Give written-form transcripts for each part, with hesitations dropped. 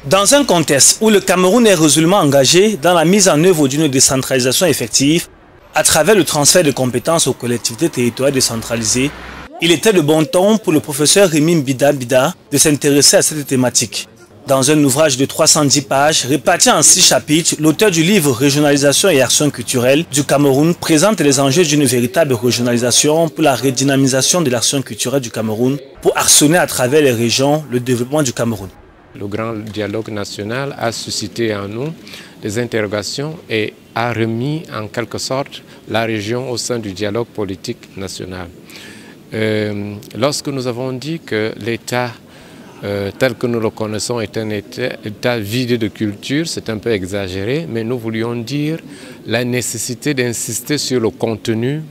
Dans un contexte où le Cameroun est résolument engagé dans la mise en œuvre d'une décentralisation effective, à travers le transfert de compétences aux collectivités territoriales décentralisées, il était de bon ton pour le professeur Rémi Mbida de s'intéresser à cette thématique. Dans un ouvrage de 310 pages, réparti en 6 chapitres, l'auteur du livre Régionalisation et action culturelle du Cameroun présente les enjeux d'une véritable régionalisation pour la redynamisation de l'action culturelle du Cameroun, pour actionner à travers les régions le développement du Cameroun. Le grand dialogue national a suscité en nous des interrogations et a remis en quelque sorte la région au sein du dialogue politique national. Lorsque nous avons dit que l'État tel que nous le connaissons est un État vide de culture, c'est un peu exagéré, mais nous voulions dire la nécessité d'insister sur le contenu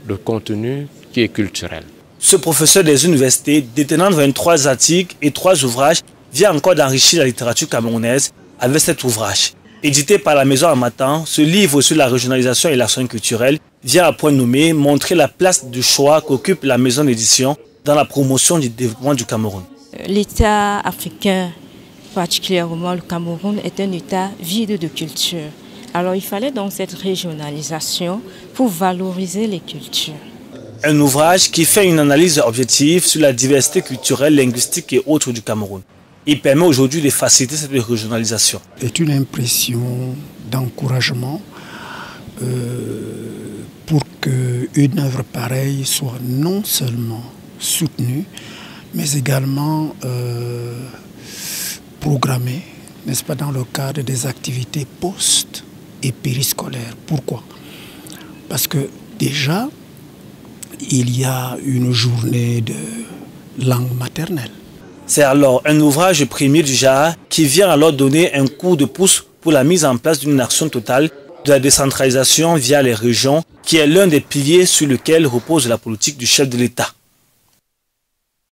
qui est culturel. Ce professeur des universités, détenant 23 articles et 3 ouvrages, vient encore d'enrichir la littérature camerounaise avec cet ouvrage. Édité par la Maison Harmattan, ce livre sur la régionalisation et l'action culturelle vient à point nommé montrer la place du choix qu'occupe la maison d'édition dans la promotion du développement du Cameroun. L'État africain, particulièrement le Cameroun, est un État vide de culture. Alors il fallait donc cette régionalisation pour valoriser les cultures. Un ouvrage qui fait une analyse objective sur la diversité culturelle, linguistique et autres du Cameroun. Il permet aujourd'hui de faciliter cette régionalisation. C'est une impression d'encouragement pour qu'une œuvre pareille soit non seulement soutenue, mais également programmée, n'est-ce pas, dans le cadre des activités post- et périscolaires. Pourquoi? Parce que déjà, il y a une journée de langue maternelle. C'est alors un ouvrage premier du genre qui vient alors donner un coup de pouce pour la mise en place d'une action totale de la décentralisation via les régions, qui est l'un des piliers sur lesquels repose la politique du chef de l'État.